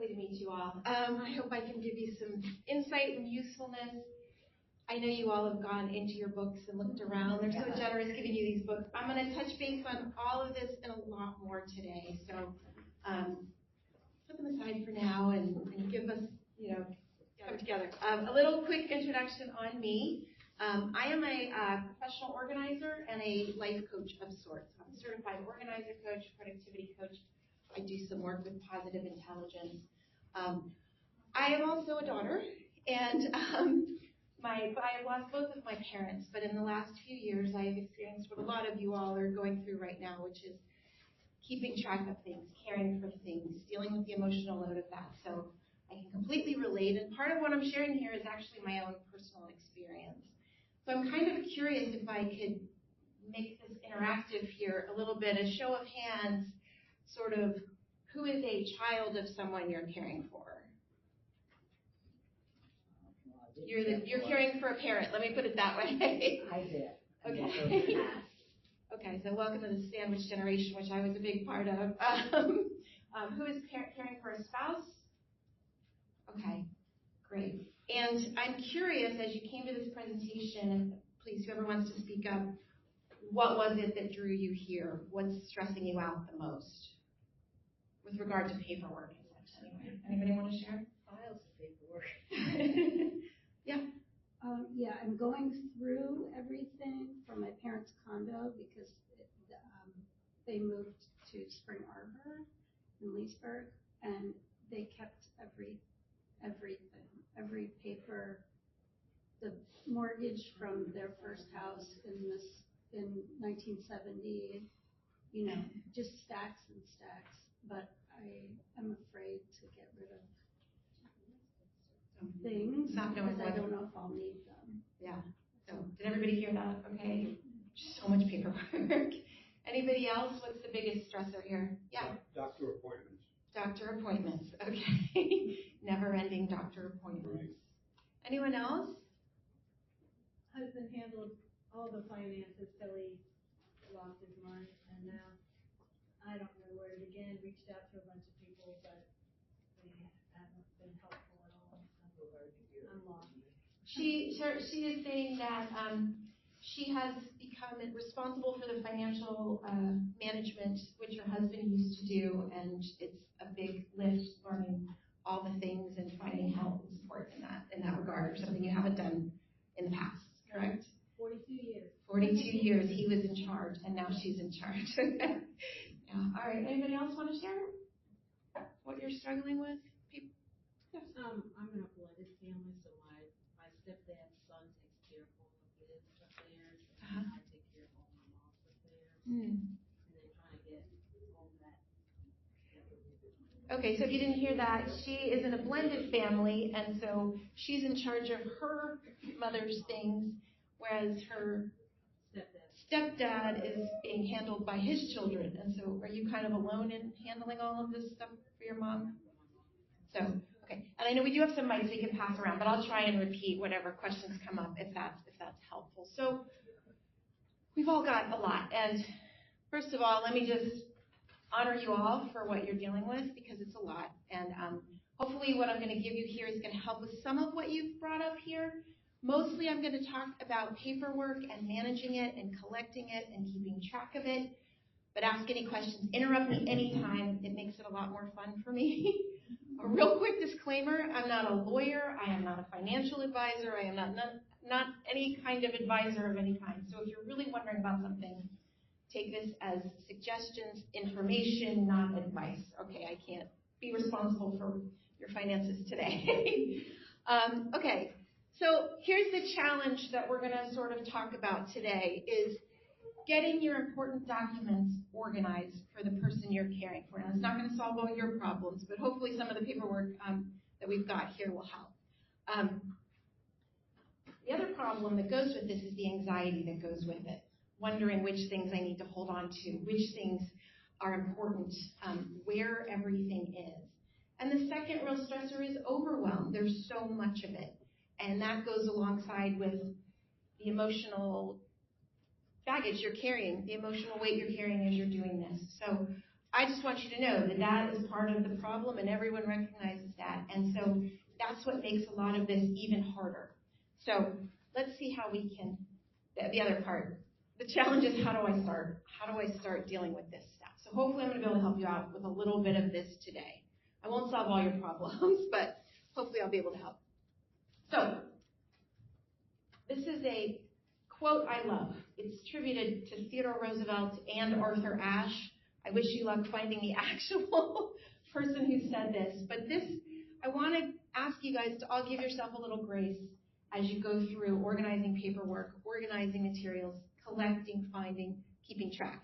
lovely to meet you all. I hope I can give you some insight and usefulness. I know you all have gone into your books and looked around. They're so generous giving you these books. I'm going to touch base on all of this and a lot more today. So put them aside for now and give us, come together. A little quick introduction on me. I am a professional organizer and a life coach of sorts. I'm a certified organizer coach, productivity coach. I do some work with positive intelligence. I am also a daughter, and I lost both of my parents, but in the last few years I've experienced what a lot of you all are going through right now, which is keeping track of things, caring for things, dealing with the emotional load of that. So I can completely relate, and part of what I'm sharing here is actually my own personal experience. So I'm kind of curious if I could make this interactive here a little bit, a show of hands, sort of who is a child of someone you're caring for? You're caring for a parent. Let me put it that way. I did. Okay. Okay. So welcome to the sandwich generation, which I was a big part of. Who is caring for a spouse? Okay. Great. And I'm curious, as you came to this presentation, please, whoever wants to speak up, what was it that drew you here? What's stressing you out the most with regard to paperwork and such? Anyway, anybody want to share? Files of paperwork. Yeah. Yeah, I'm going through everything from my parents' condo because they moved to Spring Arbor in Leesburg, and they kept everything, every paper, the mortgage from their first house in 1970, just stacks and stacks. But I am afraid to get rid of things because I don't know if I'll need them. Yeah. So did everybody hear that? Okay. Just so much paperwork. Anybody else? What's the biggest stressor here? Yeah. Doctor appointments. Doctor appointments. Okay. Never-ending doctor appointments. Right. Anyone else? Husband handled all the finances till he lost his mind, and now I don't know where to begin. Reached out to a bunch of people, but they haven't been helpful at all. So I'm lost. She is saying that she has become responsible for the financial management, which her husband used to do, and it's a big lift learning all the things and finding help and support in that regard, or something you haven't done in the past, correct? 42 years. 42 years he was in charge, and now she's in charge. Yeah. All right. Anybody else want to share what you're struggling with? People? Yes. I'm in a blended family, so my stepdad's son takes care of all of his affairs, and I take care of all my mom's affairs, and then trying to get all that. Okay, so if you didn't hear that, she is in a blended family, and so she's in charge of her mother's things, whereas her stepdad is being handled by his children. And so are you kind of alone in handling all of this stuff for your mom? So, okay. And I know we do have some mics we can pass around, but I'll try and repeat whatever questions come up if that's helpful. So we've all got a lot. And first of all, let me just honor you all for what you're dealing with, because it's a lot. And hopefully what I'm going to give you here is going to help with some of what you've brought up here. Mostly I'm going to talk about paperwork and managing it and collecting it and keeping track of it. But ask any questions. Interrupt me anytime. It makes it a lot more fun for me. A real quick disclaimer, I'm not a lawyer. I am not a financial advisor. I am not any kind of advisor of any kind. So if you're really wondering about something, take this as suggestions, information, not advice. Okay, I can't be responsible for your finances today. Okay. So here's the challenge that we're going to sort of talk about today is getting your important documents organized for the person you're caring for. Now, it's not going to solve all your problems, but hopefully some of the paperwork that we've got here will help. The other problem that goes with this is the anxiety that goes with it, wondering which things I need to hold on to, which things are important, where everything is. And the second real stressor is overwhelm. There's so much of it. And that goes alongside with the emotional baggage you're carrying, the emotional weight you're carrying as you're doing this. So I just want you to know that that is part of the problem, and everyone recognizes And so that's what makes a lot of this even harder. So let's see how we can, the other part. The challenge is, how do I start? How do I start dealing with this stuff? So hopefully I'm going to be able to help you out with a little bit of this today. I won't solve all your problems, but hopefully I'll be able to help. So this is a quote I love. It's attributed to Theodore Roosevelt and Arthur Ashe. I wish you luck finding the actual person who said this. But this, I want to ask you guys to all give yourself a little grace as you go through organizing paperwork, organizing materials, collecting, finding, keeping track.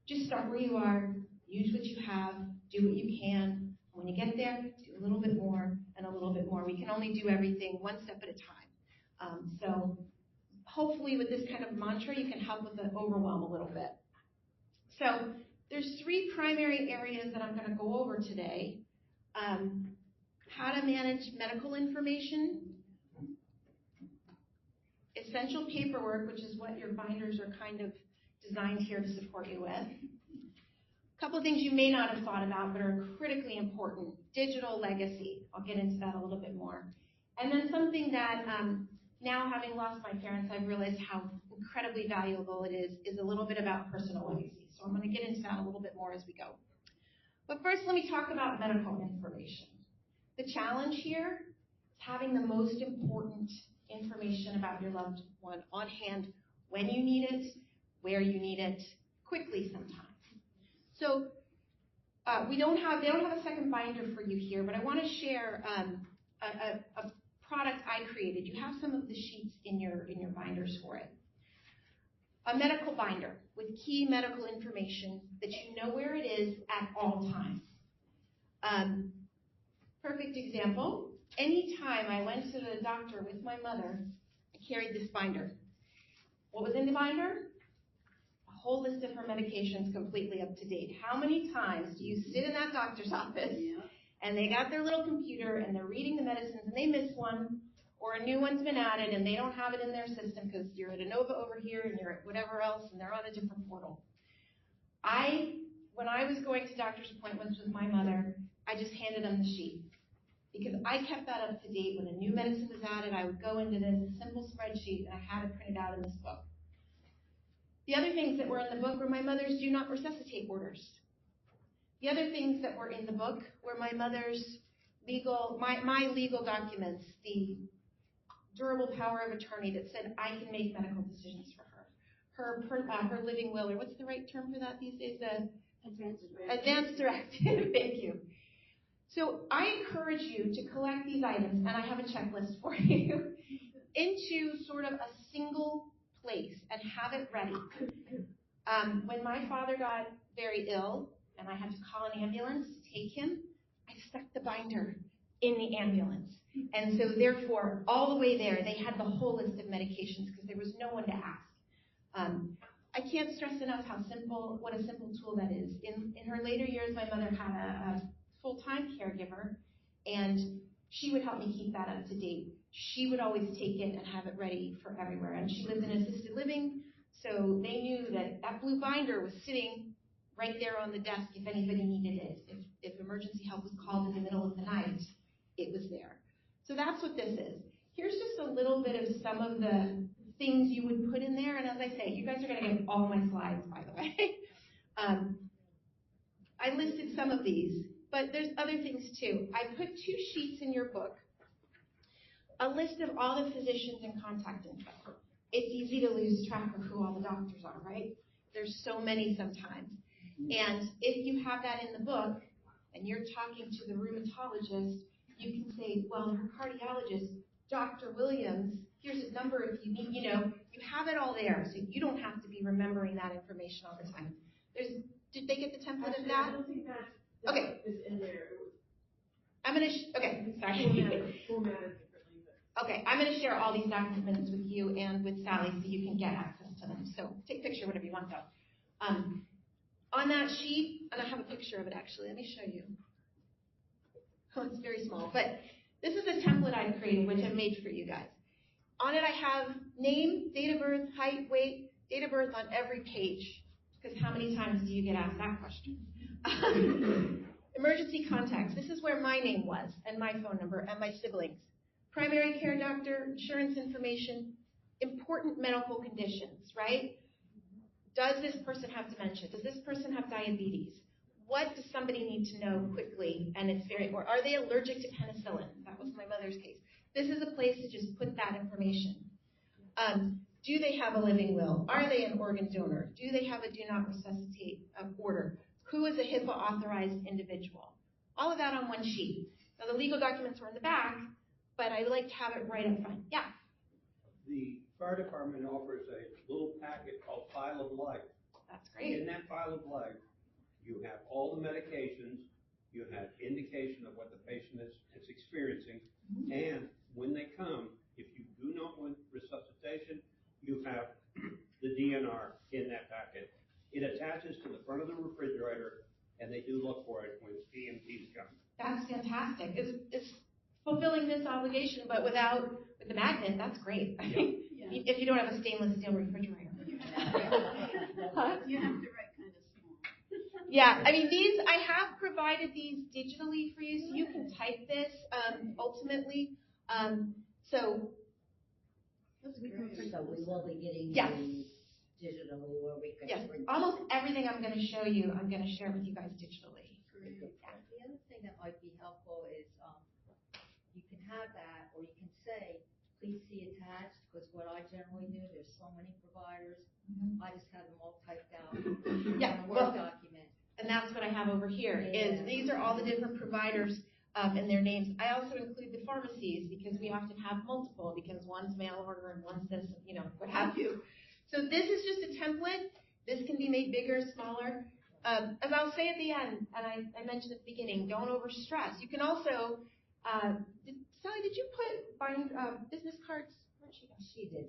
Just start where you are, use what you have, do what you can. When you get there, do a little bit more and a little bit more. We can only do everything one step at a time. So hopefully with this kind of mantra, you can help with the overwhelm a little bit. So there's 3 primary areas that I'm going to go over today. How to manage medical information, essential paperwork, which is what your binders are kind of designed here to support you with. A couple of things you may not have thought about but are critically important. Digital legacy. I'll get into that a little bit more. And then something that now, having lost my parents, I've realized how incredibly valuable it is a little bit about personal legacy. So I'm going to get into that a little bit more as we go. But first, let me talk about medical information. The challenge here is having the most important information about your loved one on hand when you need it, where you need it, quickly sometimes. So they don't have a second binder for you here, but I want to share a product I created. You have some of the sheets in your binders for it. A medical binder with key medical information that you know where it is at all times. Perfect example. Anytime I went to the doctor with my mother, I carried this binder. What was in the binder? A whole list of her medications completely up to date. How many times do you sit in that doctor's office and they got their little computer and they're reading the medicines and they miss one, or a new one's been added and they don't have it in their system because you're at Inova over here and you're at whatever else and they're on a different portal. When I was going to doctor's appointments with my mother, I just handed them the sheet. Because I kept that up to date. When a new medicine was added, I would go into this simple spreadsheet and I had it printed out in this book. The other things that were in the book were my mother's do not resuscitate orders. The other things that were in the book were my mother's my legal documents, the durable power of attorney that said I can make medical decisions for her. Her living will, or what's the right term for that these days? Advanced directive. Thank you. So I encourage you to collect these items, and I have a checklist for you, into sort of a single place and have it ready. When my father got very ill and I had to call an ambulance to take him, I stuck the binder in the ambulance. And so therefore, all the way there, they had the whole list of medications because there was no one to ask. I can't stress enough what a simple tool that is. In her later years, my mother had a full-time caregiver, and she would help me keep that up to date. She would always take it and have it ready for everywhere. And she lived in assisted living, so they knew that blue binder was sitting right there on the desk if anybody needed it. If emergency help was called in the middle of the night, it was there. So that's what this is. Here's just a little bit of some of the things you would put in there. And as I say, you guys are going to get all my slides, by the way. I listed some of these, but there's other things too. I put 2 sheets in your book, a list of all the physicians and contact info. It's easy to lose track of who all the doctors are, right? There's so many sometimes. And if you have that in the book and you're talking to the rheumatologist, you can say, well, her cardiologist, Dr. Williams, here's his number if you need, you have it all there, so you don't have to be remembering that information all the time. Did they get the template of that? I don't think that okay. is in there. Okay, sorry. Formatted differently. Okay, I'm going to share all these documents with you and with Sally so you can get access to them. So take a picture, whatever you want, though. On that sheet, and I have a picture of it actually. Let me show you. Oh, it's very small, but this is a template I've created, which I've made for you guys. On it, I have name, date of birth, height, weight, date of birth on every page. Because how many times do you get asked that question? Emergency contacts. This is where my name was and my phone number and my siblings. Primary care doctor, insurance information, important medical conditions, right? Does this person have dementia? Does this person have diabetes? What does somebody need to know quickly? And it's or are they allergic to penicillin? That was my mother's case. This is a place to just put that information. Do they have a living will? Are they an organ donor? Do they have a do not resuscitate order? Who is a HIPAA authorized individual? All of that on one sheet. Now the legal documents were in the back, but I like to have it right up front. Yeah? The fire department offers a little packet called File of Life. That's great. In that File of Life, you have all the medications, you have indication of what the patient is experiencing, and when they come, if you do not want resuscitation, you have the DNR in that packet. It attaches to the front of the refrigerator, and they do look for it when EMTs come. That's fantastic. It's fulfilling this obligation, but with the magnet, that's great. Yeah. If you don't have a stainless steel refrigerator. Huh? You have to write kind of small. Yeah, I mean, I have provided these digitally for you, so you can type this ultimately. So We will be getting yes. these digitally where we can. Yes, almost everything I'm going to show you, I'm going to share with you guys digitally. The other thing that might be helpful is you can have that, or you can say, please see attached, because what I generally do, there's so many providers, I just have them all typed out Yeah, on a Word document. And that's what I have over here, is these are all the different providers and their names. I also include the pharmacies, because we often have multiple, because one's mail order and one's this, what have you. So this is just a template. This can be made bigger, smaller. As I'll say at the end, and I mentioned at the beginning, don't overstress. You can also, Sally, did you put business cards? She did.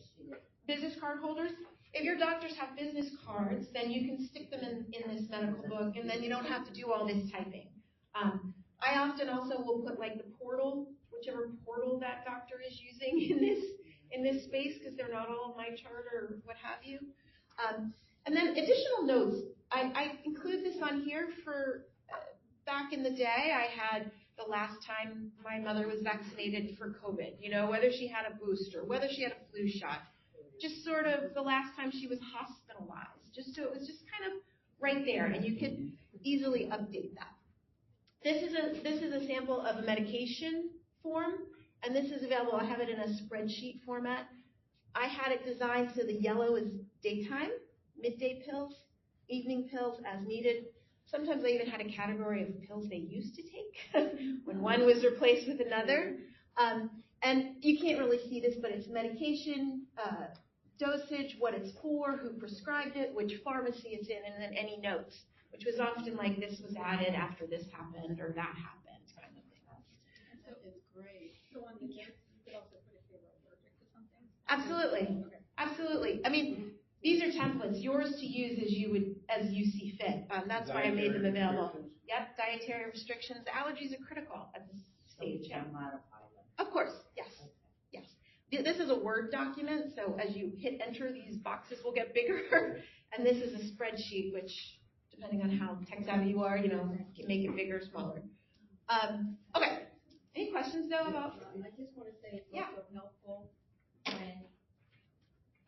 Business card holders? If your doctors have business cards, then you can stick them in this medical book, and then you don't have to do all this typing. I often also will put like the portal, whichever portal that doctor is using in this space, because they're not all in my chart or what have you. And then additional notes. I include this on here for back in the day. I had the last time my mother was vaccinated for COVID, whether she had a booster, whether she had a flu shot, just sort of the last time she was hospitalized, just so it was just kind of right there, and you could easily update that. This is a sample of a medication form, and this is available. I have it in a spreadsheet format. I had it designed so the yellow is daytime, midday pills, evening pills as needed. Sometimes I even had a category of pills they used to take when one was replaced with another. And you can't really see this, but it's medication, dosage, what it's for, who prescribed it, which pharmacy it's in, and then any notes, which was often like this was added after this happened or that happened kind of thing. That is great. So on the kits, you could also put if they were allergic to something? Absolutely. Okay. Absolutely. I mean, these are templates, yours to use as you see fit. That's why I made them available. Yep, dietary restrictions. Allergies are critical at this stage. So we can modify them. Of course, yes. Yes. This is a Word document, so as you hit enter, these boxes will get bigger. And this is a spreadsheet, which, depending on how tech savvy you are, can make it bigger or smaller. Okay. Any questions, though, about? I just want to say it's also helpful when,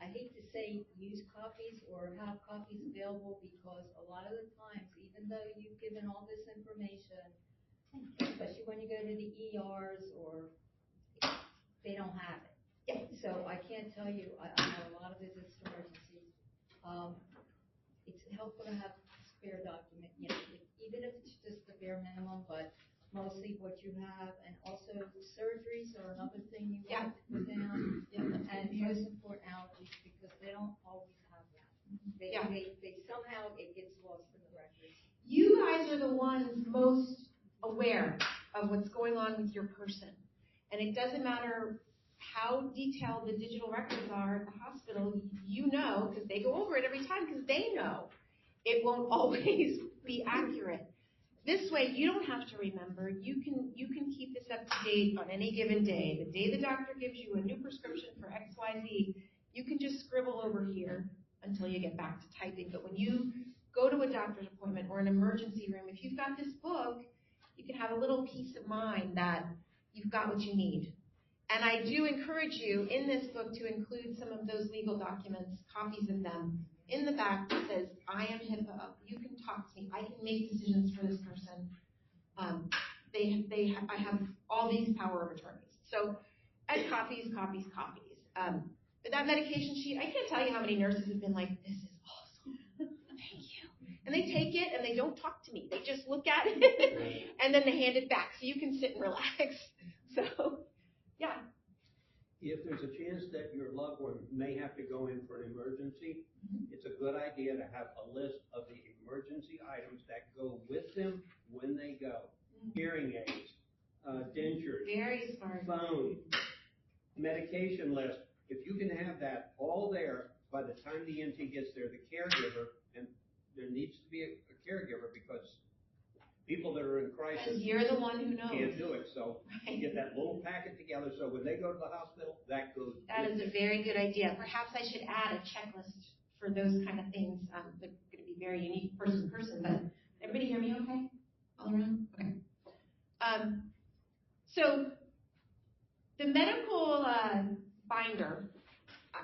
I hate to say use copies or have copies available, because a lot of the times, even though you've given all this information, especially when you go to the ERs, or they don't have it. Yeah. So I can't tell you, I have a lot of visits to emergencies. It's helpful to have a spare document, even if it's just the bare minimum, but mostly what you have, and also surgeries are another thing you have to put down. And most important, allergies, because they don't always have that. They somehow it gets lost in the records. You guys are the ones most aware of what's going on with your person. And it doesn't matter how detailed the digital records are at the hospital, because they go over it every time, because they know it won't always be accurate. This way, you don't have to remember. You can keep this up to date on any given day. The day the doctor gives you a new prescription for XYZ, you can just scribble over here until you get back to typing. But when you go to a doctor's appointment or an emergency room, if you've got this book, you can have a little peace of mind that you've got what you need. And I do encourage you in this book to include some of those legal documents, copies of them, in the back that says, I am HIPAA, you can talk to me, I can make decisions for this person. I have all these power of attorneys. So, and copies. But that medication sheet, I can't tell you how many nurses have been like, this is awesome, thank you. And they take it and they don't talk to me. They just look at it and then they hand it back so you can sit and relax. So, yeah. If there's a chance that your loved one may have to go in for an emergency, it's a good idea to have a list of the emergency items that go with them when they go. Hearing aids, dentures, Very smart. phone, medication list. If you can have that all there by the time the EMT gets there, the caregiver, and there needs to be a caregiver because people that are in crisis, Because you're the one who knows. Can't do it. So get that little packet together so when they go to the hospital, that goes. That is a very good idea. Perhaps I should add a checklist for those kind of things. They're going to be very unique person to person, but everybody hear me okay? All around? Okay. So the medical binder,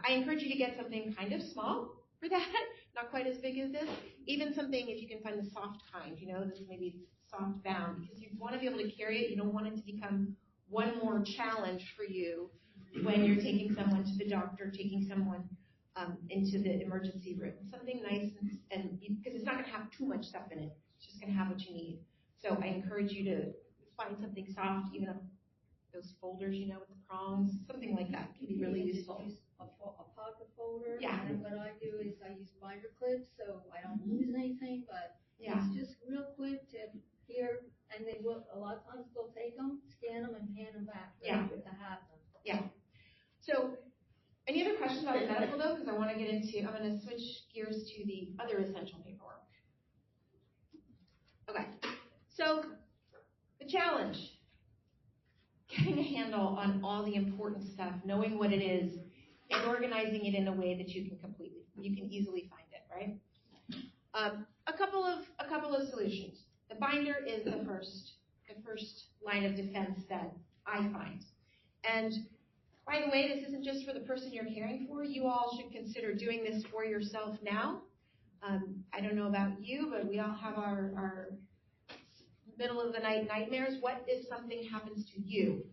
I encourage you to get something kind of small for that, not quite as big as this. Even something, if you can find the soft kind, this maybe soft bound, because you want to be able to carry it. You don't want it to become one more challenge for you when you're taking someone to the doctor, taking someone into the emergency room. Something nice and because it's not going to have too much stuff in it. It's just going to have what you need. So I encourage you to find something soft, even those folders, with the prongs, something like that can be really useful. Use a pocket folder. Yeah. And what I do is I use binder clips so I don't lose anything, but Yeah. it's just real quick to here, and they will, a lot of times they'll take them, scan them, and hand them back. Yeah. To have them. Yeah. So, any other questions about the medical though? Because I want to get into, I'm going to switch gears to the other essential paperwork. Okay. So, the challenge, getting a handle on all the important stuff, knowing what it is, and organizing it in a way that you can easily find it, right? A couple of solutions. The binder is the first line of defense that I find. And by the way, this isn't just for the person you're caring for. You all should consider doing this for yourself now. I don't know about you, but we all have our middle of the night nightmares. What if something happens to you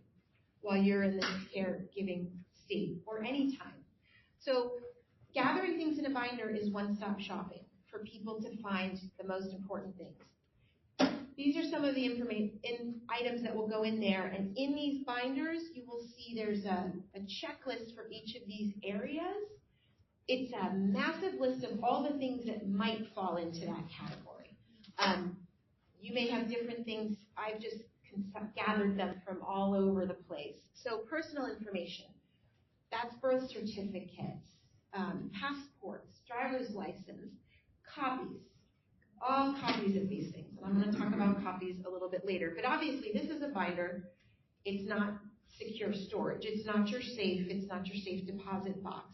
while you're in this caregiving state or any time? So gathering things in a binder is one-stop shopping for people to find the most important things. These are some of the items that will go in there, and in these binders, you will see there's a checklist for each of these areas. It's a massive list of all the things that might fall into that category. You may have different things. I've just gathered them from all over the place. So personal information, that's birth certificates, passports, driver's license, copies, all copies of these things. And I'm going to talk about copies a little bit later. But obviously, this is a binder. It's not secure storage. It's not your safe. It's not your safe deposit box.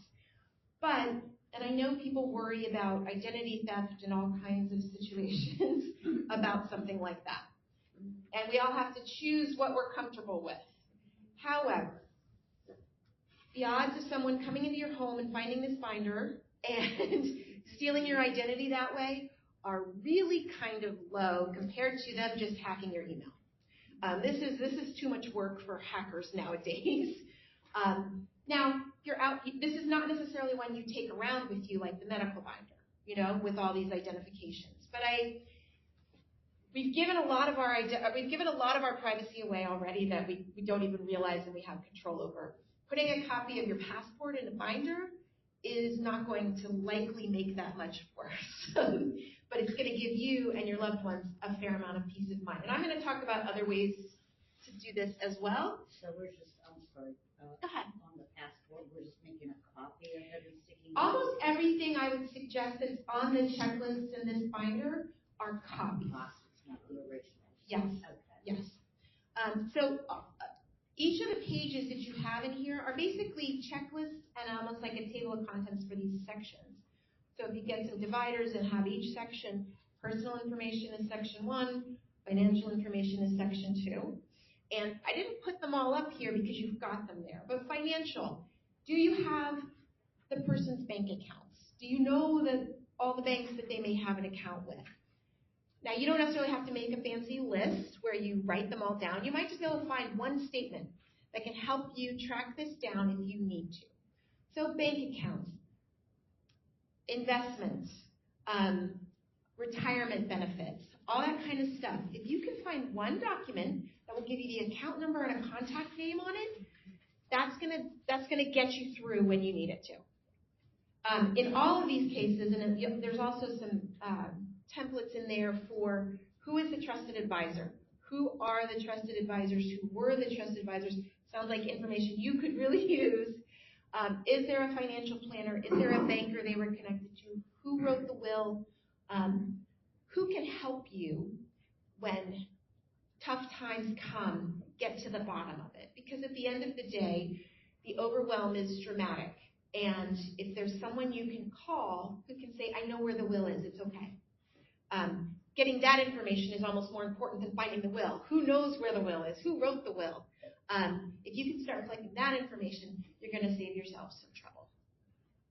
But, and I know people worry about identity theft and all kinds of situations about something like that. And we all have to choose what we're comfortable with. However, the odds of someone coming into your home and finding this binder and stealing your identity that way are really kind of low compared to them just hacking your email. This is too much work for hackers nowadays. Now, you're out. This is not necessarily one you take around with you like the medical binder, with all these identifications. But we've given a lot of our privacy away already that we don't even realize that we have control over. Putting a copy of your passport in a binder is not going to likely make that much worse. But it's going to give you and your loved ones a fair amount of peace of mind. And I'm going to talk about other ways to do this as well. So we're just, I'm sorry, Go ahead. on the passport, we're just making a copy of it and sticking it. Almost everything I would suggest that's on the checklist in this binder are copies. It's not the original. Yes. Okay. Yes. Each of the pages that you have in here are basically checklists and almost like a table of contents for these sections. So if you get some dividers and have each section, personal information is section 1, Financial information is section 2. And I didn't put them all up here because you've got them there. But financial, do you have the person's bank accounts? Do you know that all the banks that they may have an account with? Now, you don't necessarily have to make a fancy list where you write them all down. You might just be able to find one statement that can help you track this down if you need to. So bank accounts, investments, retirement benefits, all that kind of stuff. If you can find one document that will give you the account number and a contact name on it, that's gonna get you through when you need it to. In all of these cases, and there's also some templates in there for who is the trusted advisor, who are the trusted advisors, who were the trusted advisors. Sounds like information you could really use. Is there a financial planner? Is there a banker they were connected to? Who wrote the will? Who can help you when tough times come, get to the bottom of it? Because at the end of the day, the overwhelm is dramatic. And if there's someone you can call who can say, I know where the will is, it's okay. Getting that information is almost more important than finding the will. Who knows where the will is? Who wrote the will? If you can start collecting that information, you're going to save yourself some trouble.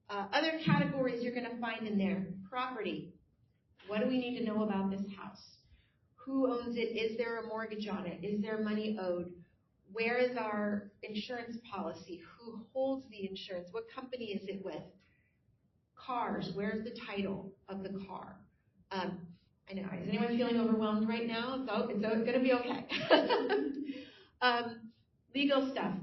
Other categories you're going to find in there: property. What do we need to know about this house? Who owns it? Is there a mortgage on it? Is there money owed? Where is our insurance policy? Who holds the insurance? What company is it with? Cars. Where's the title of the car? I know. Is anyone feeling overwhelmed right now? It's going to be okay. Legal stuff.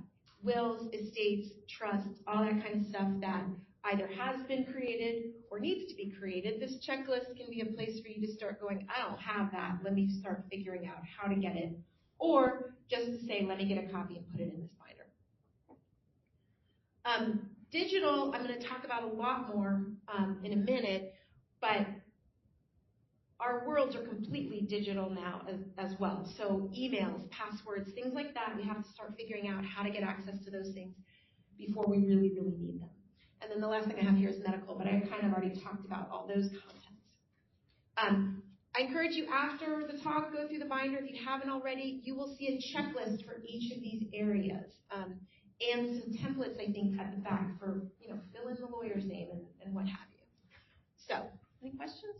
Wills, estates, trusts, all that kind of stuff that either has been created or needs to be created. This checklist can be a place for you to start going, I don't have that. Let me start figuring out how to get it. Or just to say, let me get a copy and put it in this binder. Digital, I'm going to talk about a lot more in a minute, but our worlds are completely digital now as well. So emails, passwords, things like that, we have to start figuring out how to get access to those things before we really, really need them. And then the last thing I have here is medical, but I kind of already talked about all those contents. I encourage you after the talk, go through the binder. If you haven't already, you will see a checklist for each of these areas. And some templates, I think, at the back for, fill in the lawyer's name and what have you. So, any questions?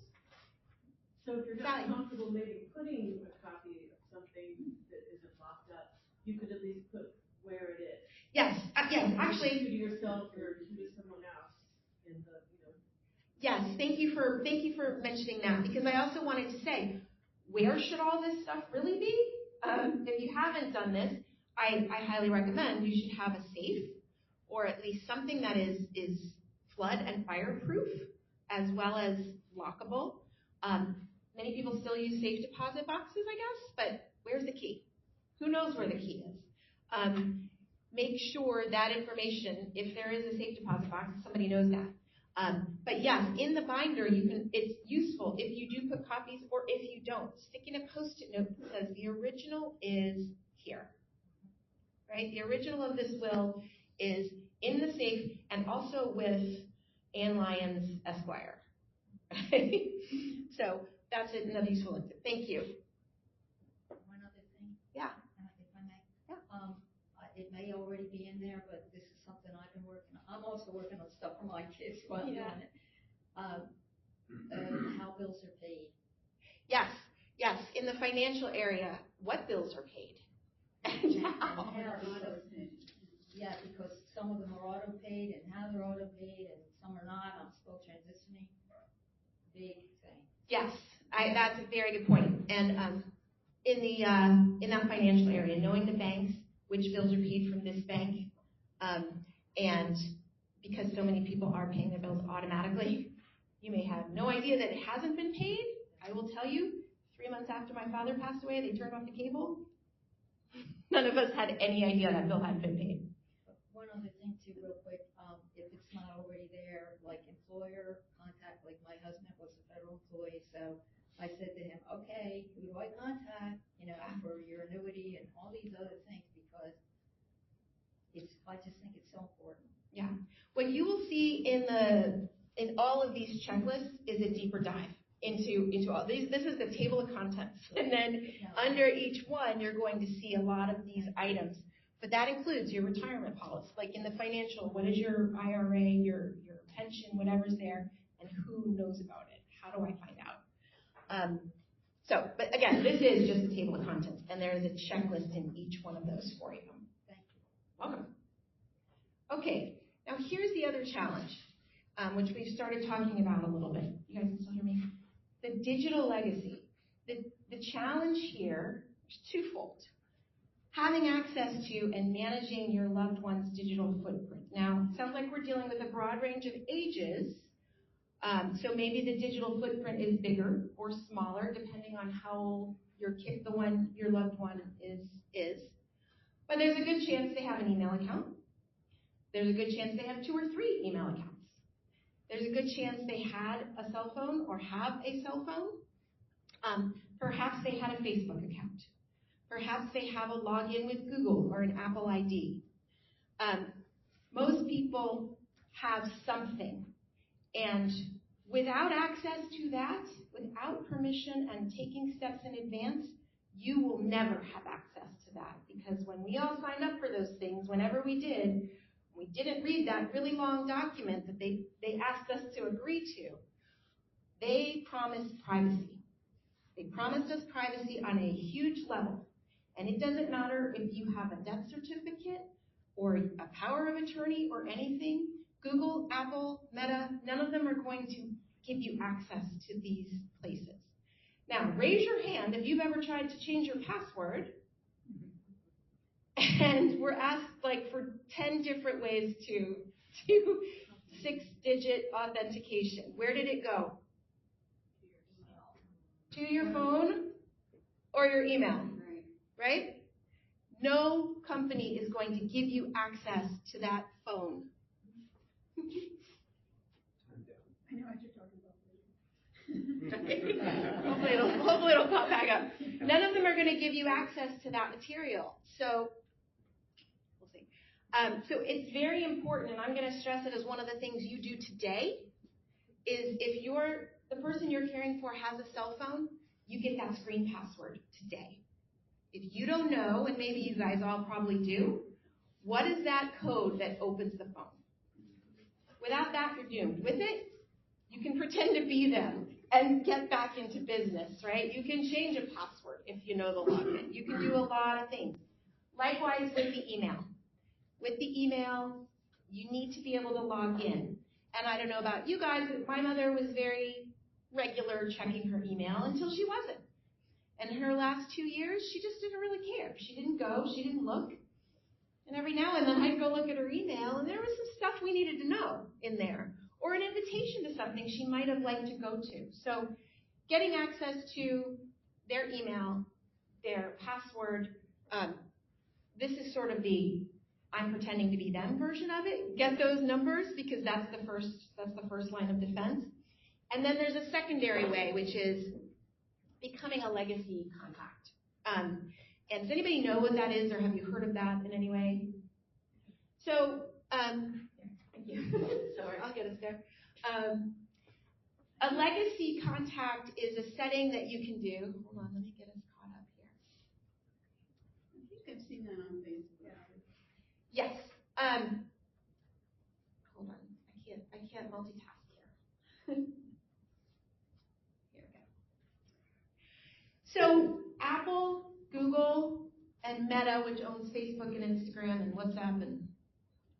So if you're not comfortable maybe putting a copy of something that isn't locked up, you could at least put where it is. Yes, actually. To yourself or to someone else in the, Yes, thank you for mentioning that, because I also wanted to say, where should all this stuff really be? If you haven't done this, I highly recommend you should have a safe, or at least something that is flood and fireproof, as well as lockable. Many people still use safe deposit boxes, I guess, but where's the key? Who knows where the key is? Make sure that information, if there is a safe deposit box, somebody knows that. But yes, in the binder, it's useful if you do put copies or if you don't. Sticking a Post-it note that says the original is here. Right? The original of this will is in the safe and also with Ann Lyons, Esquire. Right? So that's another useful link. Thank you. One other thing. Yeah. If I may. Yeah. It may already be in there, but this is something I've been working on. I'm also working on stuff for my kids while I'm doing it. How bills are paid. Yes. In the financial area, what bills are paid? Yeah, because some of them are auto-paid and how they're auto-paid and some are not. I'm still transitioning. Big thing. Yes, that's a very good point. And in that financial area, knowing the banks, which bills are paid from this bank, and because so many people are paying their bills automatically, you may have no idea that it hasn't been paid. I will tell you, 3 months after my father passed away, they turned off the cable. None of us had any idea that bill hadn't been paid. One other thing too, real quick, if it's not already there, like employer contact, like my husband was a federal employee, so I said to him, okay, who do I contact, for your annuity and all these other things, because I just think it's so important. Yeah. What you will see in all of these checklists is a deeper dive into all these. This is the table of contents. And then under each one, you're going to see a lot of these items. But that includes your retirement policy, like in the financial, what is your IRA, your pension, whatever's there, and who knows about it? How do I find out? But again, this is just the table of contents, and there is a checklist in each one of those for you. Thank you. Welcome. Okay, now here's the other challenge, which we've started talking about a little bit. You guys can still hear me? The digital legacy. The challenge here is twofold. Having access to and managing your loved one's digital footprint. Now, it sounds like we're dealing with a broad range of ages, so maybe the digital footprint is bigger or smaller, depending on how old your loved one is. But there's a good chance they have an email account. There's a good chance they have 2 or 3 email accounts. There's a good chance they had a cell phone or have a cell phone. Perhaps they had a Facebook account. Perhaps they have a login with Google or an Apple ID. Most people have something. And without access to that, without permission and taking steps in advance, you will never have access to that. Because when we all signed up for those things, whenever we didn't read that really long document that they asked us to agree to. They promised privacy. They promised us privacy on a huge level. And it doesn't matter if you have a death certificate or a power of attorney or anything. Google, Apple, Meta, none of them are going to give you access to these places. Now, raise your hand if you've ever tried to change your password and were asked like for 10 different ways to 6-digit authentication. Where did it go? To your phone or your email, right? No company is going to give you access to that phone. I know what you're talking about. Hopefully it'll pop back up. None of them are going to give you access to that material. So we'll see. So it's very important, and I'm going to stress it as one of the things you do today, is if the person you're caring for has a cell phone, you get that screen password today. If you don't know, and maybe you guys all probably do, what is that code that opens the phone? Without that, you're doomed. With it, you can pretend to be them and get back into business, right? You can change a password if you know the login. You can do a lot of things. Likewise with the email. With the email, you need to be able to log in. And I don't know about you guys, but my mother was very regular checking her email until she wasn't. And in her last 2 years, she just didn't really care. She didn't go, she didn't look. And every now and then I'd go look at her email, and there was some stuff we needed to know in there, or an invitation to something she might have liked to go to. So getting access to their email, their password, this is sort of the I'm pretending to be them version of it. Get those numbers because that's the first line of defense. And then there's a secondary way, which is becoming a legacy contact. And does anybody know what that is, or have you heard of that in any way? So, thank you. Sorry, I'll get us there. A legacy contact is a setting that you can do. Hold on, let me get us caught up here. I think I've seen that on Facebook. Yes. Hold on, I can't multitask here. Here we go. So Apple, Google, and Meta, which owns Facebook and Instagram and WhatsApp and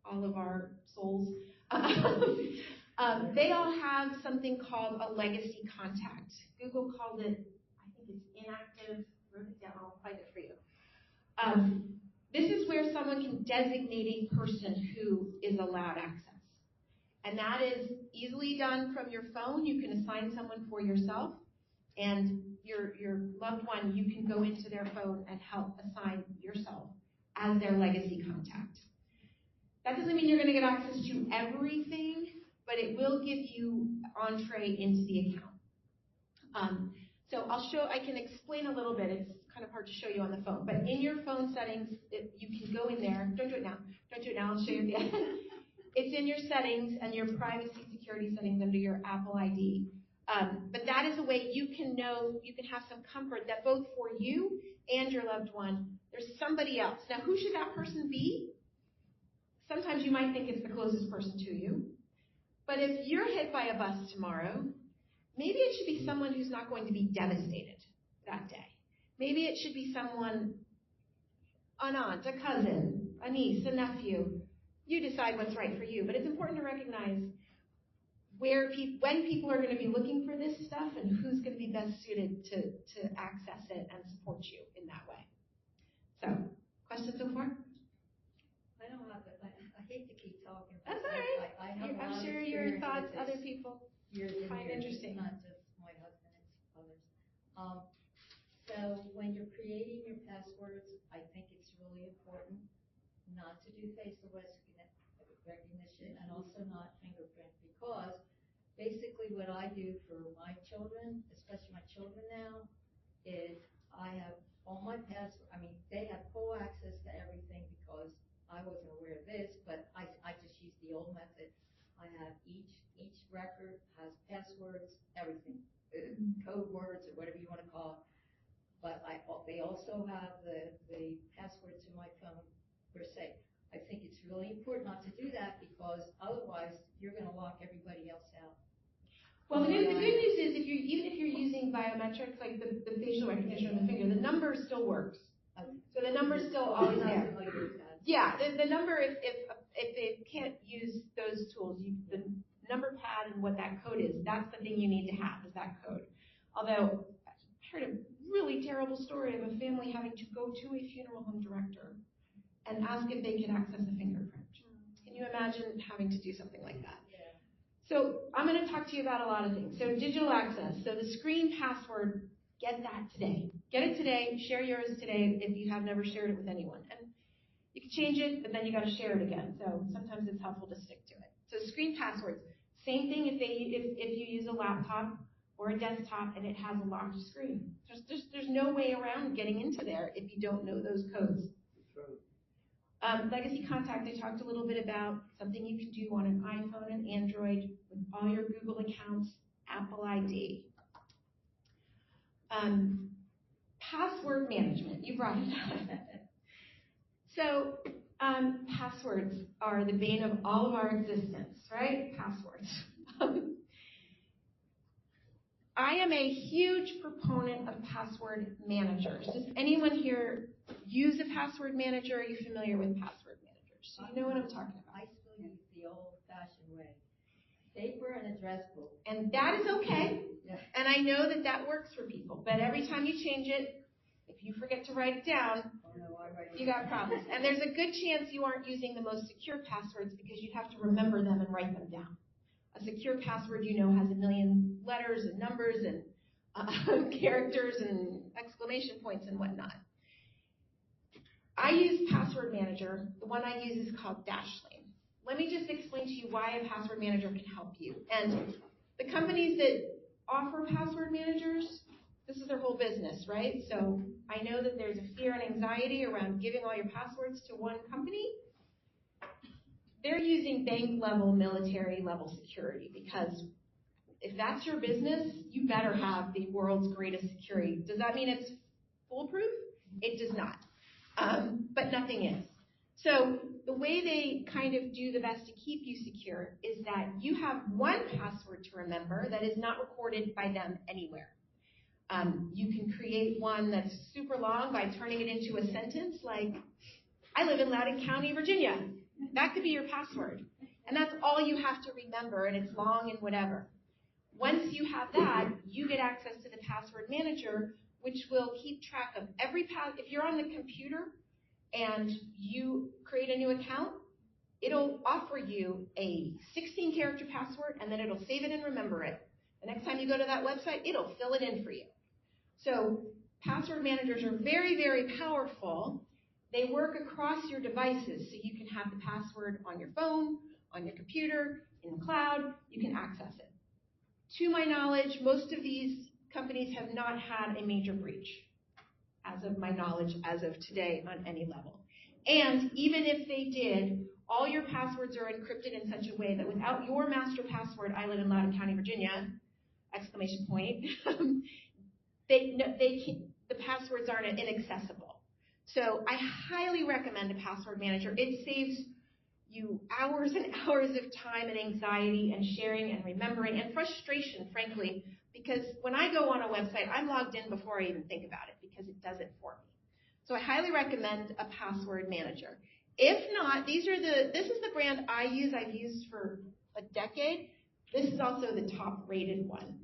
all of our souls, they all have something called a legacy contact. Google called it, I think it's inactive. Wrote it down. I'll find it for you. This is where someone can designate a person who is allowed access. And that is easily done from your phone. You can assign someone for yourself. And your loved one, you can go into their phone and help assign yourself as their legacy contact. That doesn't mean you're going to get access to everything, but it will give you entree into the account. So I can explain a little bit. It's kind of hard to show you on the phone, but in your phone settings, you can go in there. Don't do it now. I'll show you at the end. It's in your settings and your privacy security settings under your Apple ID. But that is a way you can know, you can have some comfort that both for you and your loved one, there's somebody else. Now, who should that person be? Sometimes you might think it's the closest person to you. But if you're hit by a bus tomorrow, maybe it should be someone who's not going to be devastated that day. Maybe it should be someone, an aunt, a cousin, a niece, a nephew. You decide what's right for you. But it's important to recognize when people are going to be looking for this stuff and who's going to be best suited to access it and support you in that way. So, questions so far? I don't have it. I hate to keep talking. That's all right. I have I'm sure your thoughts other people find interesting. Not just my husband, it's others. So when you're creating your passwords, I think it's really important not to do facial recognition and also not fingerprint, because basically what I do for my children, especially my children now, is I have all my they have full access to everything because I wasn't aware of this, but I just use the old method. I have each record has passwords, everything, code words or whatever you want to call it. But they also have the password to my phone per se. I think it's really important not to do that because otherwise you're going to lock everybody else out. Well, the good news is even if you're using biometrics like the facial recognition on the finger, the number still works. Okay. So the number's still always there. Yeah, the number, if they can't use those tools, the number pad and what that code is, that's the thing you need to have, is that code. Although, I heard a really terrible story of a family having to go to a funeral home director and ask if they could access a fingerprint. Can you imagine having to do something like that? Yeah. So I'm going to talk to you about a lot of things. So digital access. So the screen password, get that today. Get it today. Share yours today if you have never shared it with anyone. And you can change it, but then you got to share it again. So sometimes it's helpful to stick to it. So screen passwords. Same thing if you use a laptop or a desktop and it has a locked screen. There's no way around getting into there if you don't know those codes. Legacy contact, I talked a little bit about something you can do on an iPhone and Android with all your Google accounts, Apple ID. Password management, you brought it up. So passwords are the bane of all of our existence, right? Passwords. I am a huge proponent of password managers. Does anyone here use a password manager? Are you familiar with password managers? So you know what I'm talking about. I still use the old-fashioned way. Paper and address book. And that is okay. Yeah. And I know that works for people. But every time you change it, if you forget to write it down, you got problems. And there's a good chance you aren't using the most secure passwords because you have to remember them and write them down. A secure password, has 1 million letters and numbers and characters and exclamation points and whatnot. I use Password Manager. The one I use is called Dashlane. Let me just explain to you why a password manager can help you. And the companies that offer password managers, this is their whole business, right? So I know that there's a fear and anxiety around giving all your passwords to one company. They're using bank-level, military-level security because if that's your business, you better have the world's greatest security. Does that mean it's foolproof? It does not. But nothing is. So the way they kind of do the best to keep you secure is that you have one password to remember that is not recorded by them anywhere. You can create one that's super long by turning it into a sentence like, I live in Loudoun County, Virginia. That could be your password. And that's all you have to remember, and it's long and whatever. Once you have that, you get access to the password manager, which will keep track of every if you're on the computer and you create a new account, it'll offer you a 16-character password, and then it'll save it and remember it. The next time you go to that website, it'll fill it in for you. So password managers are very, very powerful. They work across your devices, so you can have the password on your phone, on your computer, in the cloud. You can access it. To my knowledge, most of these companies have not had a major breach, as of my knowledge, as of today, on any level. And even if they did, all your passwords are encrypted in such a way that without your master password, I live in Loudoun County, Virginia, exclamation point, the passwords aren't inaccessible. So I highly recommend a password manager. It saves you hours and hours of time and anxiety and sharing and remembering and frustration, frankly, because when I go on a website, I'm logged in before I even think about it because it does it for me. So I highly recommend a password manager. If not, this is the brand I use. I've used for a decade. This is also the top rated one,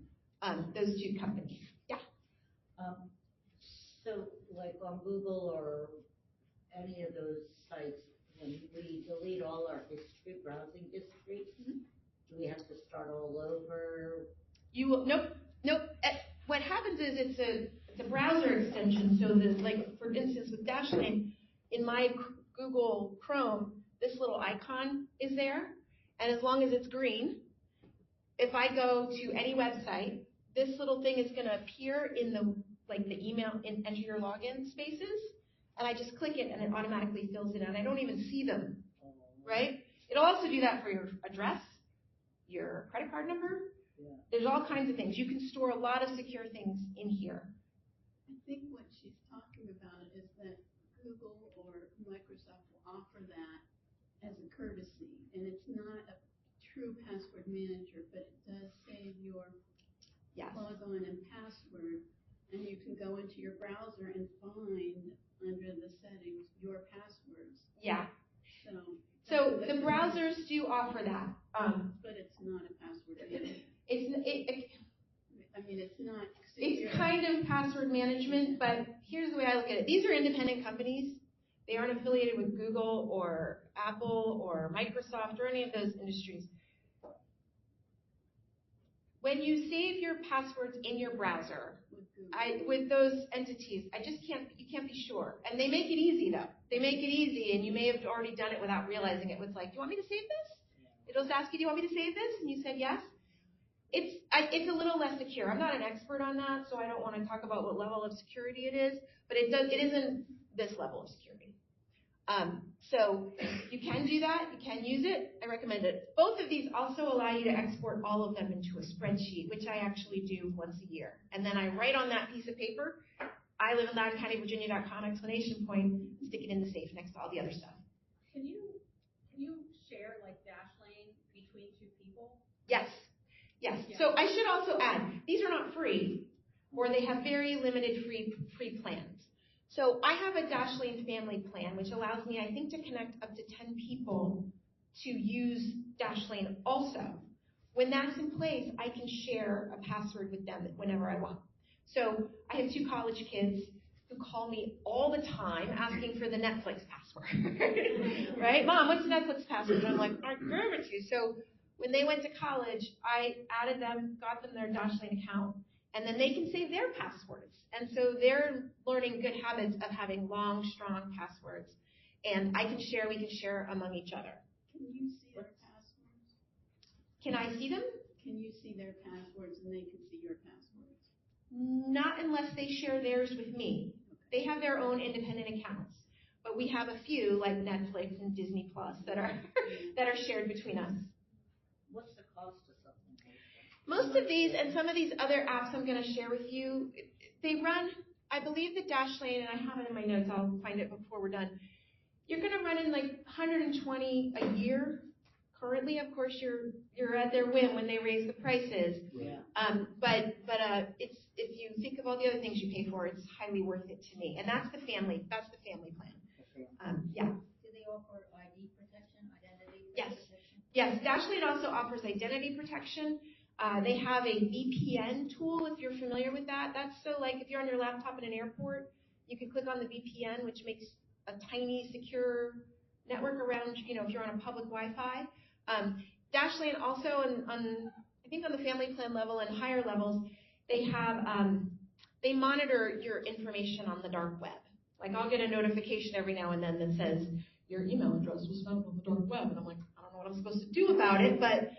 those two companies. Yeah. So like on Google or any of those sites, when we delete all our history, browsing history, do we have to start all over? You will, nope. What happens is it's a browser extension. So like for instance with Dashlane, in my Google Chrome, this little icon is there, and as long as it's green, if I go to any website, this little thing is going to appear in the email and enter your login spaces, and I just click it and it automatically fills it in. I don't even see them, right? It'll also do that for your address, your credit card number. Yeah. There's all kinds of things. You can store a lot of secure things in here. I think what she's talking about is that Google or Microsoft will offer that as a courtesy, and it's not a true password manager, but it does save your logon and password, and you can go into your browser and find under the settings your passwords. Yeah. So the browsers do offer that. But it's not a password manager. It's not secure. It's kind of password management, but here's the way I look at it. These are independent companies. They aren't affiliated with Google or Apple or Microsoft or any of those industries. When you save your passwords in your browser, with those entities, you can't be sure. And they make it easy though. They make it easy, and you may have already done it without realizing it. It's like, do you want me to save this? It'll just ask you, do you want me to save this? And you said yes. It's a little less secure. I'm not an expert on that, so I don't want to talk about what level of security it is, but it isn't this level of security. So you can do that. You can use it. I recommend it. Both of these also allow you to export all of them into a spreadsheet, which I actually do once a year. And then I write on that piece of paper, I live in Loudoun County, Virginia.com, exclamation point, stick it in the safe next to all the other stuff. Can you share like Dashlane between two people? Yes. Yeah. So I should also add, these are not free, or they have very limited free plans. So I have a Dashlane family plan, which allows me, I think, to connect up to 10 people to use Dashlane also. When that's in place, I can share a password with them whenever I want. So I have 2 college kids who call me all the time asking for the Netflix password. Right? Mom, what's the Netflix password? And I'm like, I gave it to you. So when they went to college, I added them, got them their Dashlane account, and then they can save their passwords. And so they're learning good habits of having long, strong passwords. And we can share among each other. Can you see their passwords? Can I see them? Can you see their passwords and they can see your passwords? Not unless they share theirs with me. They have their own independent accounts. But we have a few, like Netflix and Disney Plus, that are shared between us. What's the cost of something? Most of these and some of these other apps I'm going to share with you, they run, I believe the Dashlane, and I have it in my notes, I'll find it before we're done. You're going to run in like $120 a year. Currently, of course, you're at their whim when they raise the prices. Yeah. But it's, if you think of all the other things you pay for, it's highly worth it to me. And that's the family plan. Yeah. Do they offer ID protection, identity protection? Yes, Dashlane also offers identity protection. They have a VPN tool, if you're familiar with that. That's so like if you're on your laptop in an airport, you can click on the VPN, which makes a tiny, secure network around, if you're on a public Wi-Fi. Dashlane also, I think on the family plan level and higher levels, they have, they monitor your information on the dark web. Like I'll get a notification every now and then that says, your email address was found on the dark web. And I'm like, I don't know what I'm supposed to do about it. But,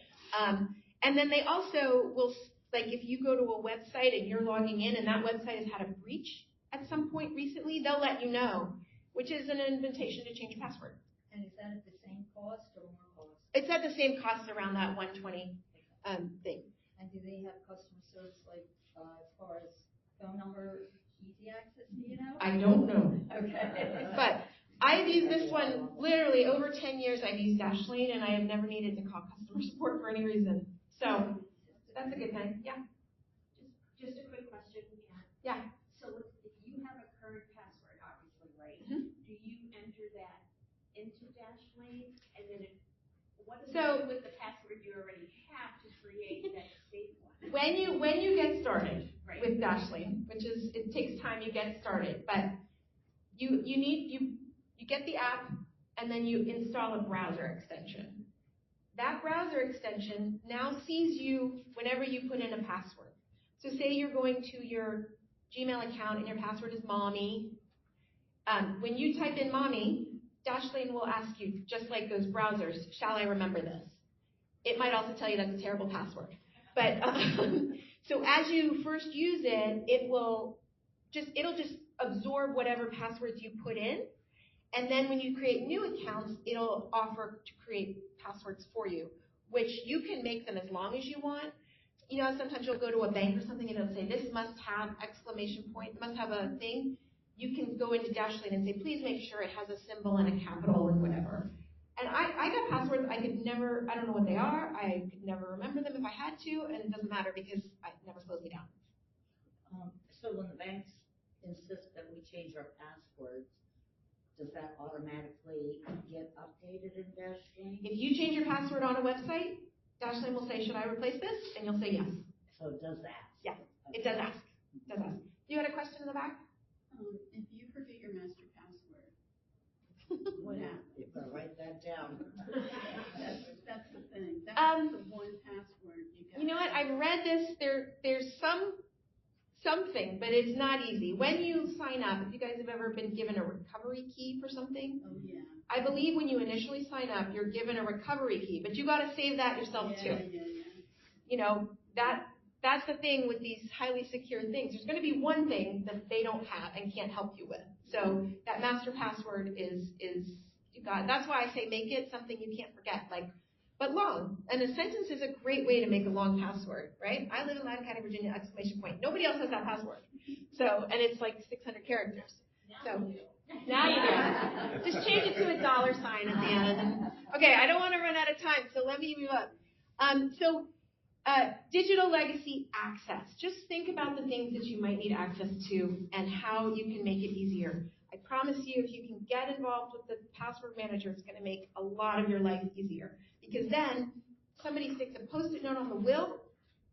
and then they also will, like if you go to a website and you're logging in and that website has had a breach at some point recently, they'll let you know, which is an invitation to change your password. And is that at the same cost or more cost? It's at the same cost around that $120 thing. And do they have customer So it's like, as far as phone number, easy access, do you know? I don't know. Okay. But I've used this one literally over 10 years. I've used Dashlane, and I have never needed to call customer support for any reason. So that's a good thing. Yeah. Just a quick question, Ann. Yeah. So if you have a current password, obviously, right? Mm-hmm. Do you enter that into Dashlane, and then what does it So do with the password you already have to create that safe one? when you get started Right. with Dashlane, which is, it takes time, you get started, but you get the app, and then you install a browser extension. That browser extension now sees you whenever you put in a password. So say you're going to your Gmail account and your password is mommy. When you type in mommy, Dashlane will ask you, just like those browsers, shall I remember this? It might also tell you that's a terrible password. But so as you first use it, it'll just absorb whatever passwords you put in. And then when you create new accounts, it'll offer to create passwords for you, which you can make them as long as you want. You know, sometimes you'll go to a bank or something and it'll say, this must have exclamation point, must have a thing. You can go into Dashlane and say, please make sure it has a symbol and a capital and whatever. And I got passwords I don't know what they are. I could never remember them if I had to, and it doesn't matter because it never slows me down. So when the banks insist that we change our passwords, does that automatically get updated in Dashlane? If you change your password on a website, Dashlane will say, should I replace this? And you'll say yes. So it does that? Yeah, it does ask. It does ask. You had a question in the back? If you forget your master password, What happened? You better write that down. that's the thing. That's the one password you got. You know what? I've read this. There's something, but it's not easy. When you sign up, if you guys have ever been given a recovery key for something, Oh, yeah. I believe when you initially sign up, you're given a recovery key, but you got to save that yourself too. Yeah. You know, that's the thing with these highly secure things. There's going to be one thing that they don't have and can't help you with. So that master password is you got. That's why I say make it something you can't forget. But long. And a sentence is a great way to make a long password, right? I live in Loudoun County, Virginia, ! Nobody else has that password. So, and it's like 600 characters. So now you do. Just change it to a $ sign at the end. Okay, I don't want to run out of time, so let me move up. Digital legacy access. Just think about the things that you might need access to and how you can make it easier. I promise you, if you can get involved with the password manager, it's going to make a lot of your life easier. Because then somebody sticks a Post-it note on the will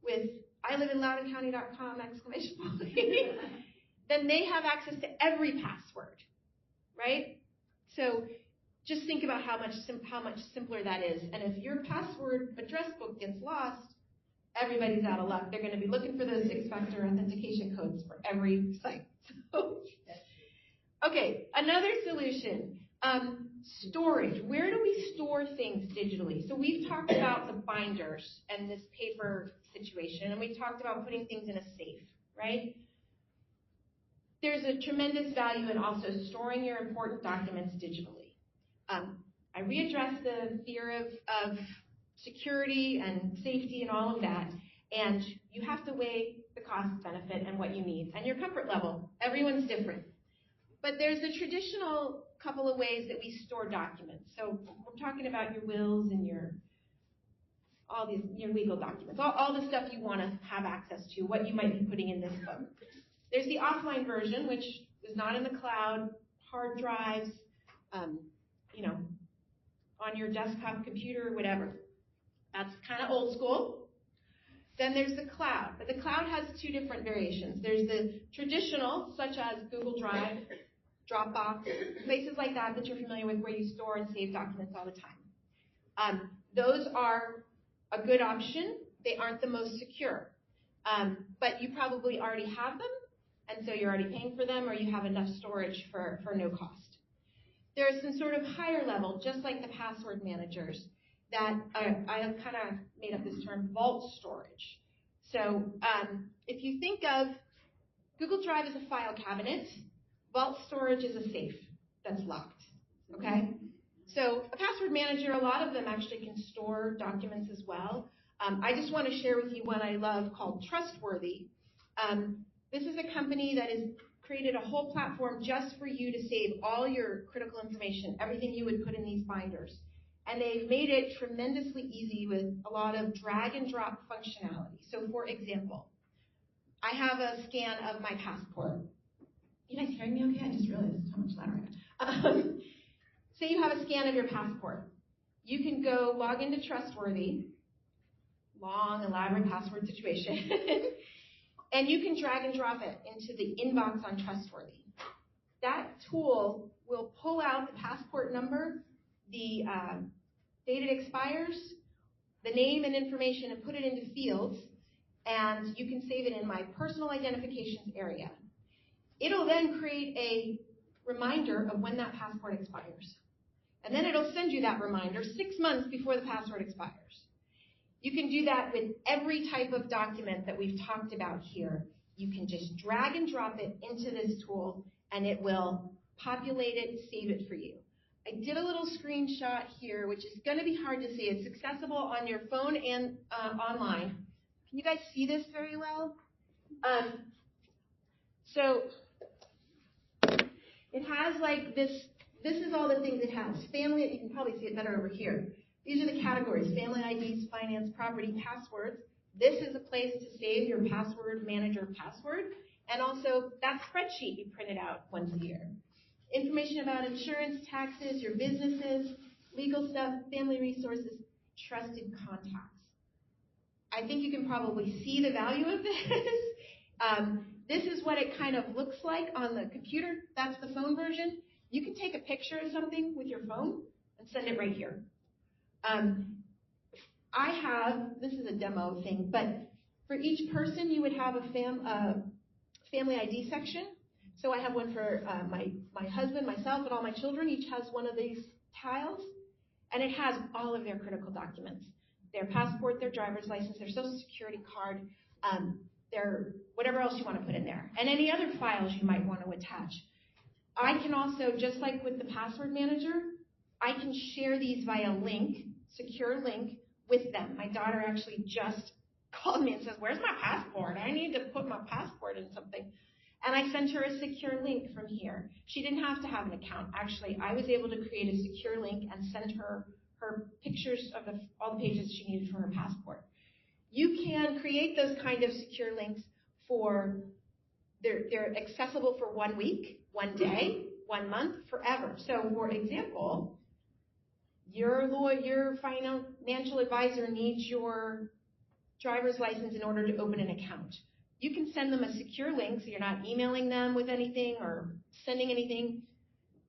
with ILiveInLoudounCounty.com ! Then they have access to every password, right? So just think about how much simpler that is. And if your password address book gets lost, everybody's out of luck. They're going to be looking for those 6-factor authentication codes for every site. Okay, another solution. Storage. Where do we store things digitally? So we've talked about the binders and this paper situation, and we talked about putting things in a safe, right? There's a tremendous value in also storing your important documents digitally. I readdressed the fear of security and safety and all of that, and you have to weigh the cost benefit and what you need and your comfort level. Everyone's different. But there's a traditional couple of ways that we store documents. So we're talking about your wills and your legal documents, all the stuff you want to have access to, what you might be putting in this book. There's the offline version, which is not in the cloud, hard drives, on your desktop computer or whatever. That's kind of old school. Then there's the cloud. But the cloud has 2 different variations. There's the traditional, such as Google Drive, Dropbox, places like that you're familiar with where you store and save documents all the time. Those are a good option. They aren't the most secure. But you probably already have them, and so you're already paying for them, or you have enough storage for no cost. There's some sort of higher level, just like the password managers, that I have kind of made up this term, vault storage. So if you think of Google Drive as a file cabinet, vault storage is a safe that's locked, okay? So a password manager, a lot of them actually can store documents as well. I just want to share with you one I love called Trustworthy. This is a company that has created a whole platform just for you to save all your critical information, everything you would put in these binders. And they've made it tremendously easy with a lot of drag and drop functionality. So for example, I have a scan of my passport. You guys hearing me okay? I just realized how much louder I am. Say you have a scan of your passport. You can go log into Trustworthy, long, elaborate password situation, and you can drag and drop it into the inbox on Trustworthy. That tool will pull out the passport number, the date it expires, the name and information, and put it into fields, and you can save it in my personal identifications area. It'll then create a reminder of when that passport expires. And then it'll send you that reminder 6 months before the passport expires. You can do that with every type of document that we've talked about here. You can just drag and drop it into this tool, and it will populate it, save it for you. I did a little screenshot here, which is going to be hard to see. It's accessible on your phone and online. Can you guys see this very well? So it has like this is all the things it has. Family, you can probably see it better over here. These are the categories: family IDs, finance, property, passwords. This is a place to save your password manager password, and also that spreadsheet you printed out once a year. Information about insurance, taxes, your businesses, legal stuff, family resources, trusted contacts. I think you can probably see the value of this. This is what it kind of looks like on the computer. That's the phone version. You can take a picture of something with your phone and send it right here. This is a demo thing, but for each person you would have a family ID section. So I have one for my husband, myself, and all my children. Each has one of these tiles, and it has all of their critical documents: their passport, their driver's license, their social security card, their whatever else you want to put in there, and any other files you might want to attach. I can also, just like with the password manager, I can share these via link, secure link, with them. My daughter actually just called me and says, "Where's my passport? I need to put my passport in something." And I sent her a secure link from here. She didn't have to have an account. Actually, I was able to create a secure link and send her pictures of all the pages she needed for her passport. You can create those kind of secure links they're accessible for 1 week, 1 day, 1 month, forever. So, for example, your financial advisor needs your driver's license in order to open an account. You can send them a secure link, so you're not emailing them with anything or sending anything.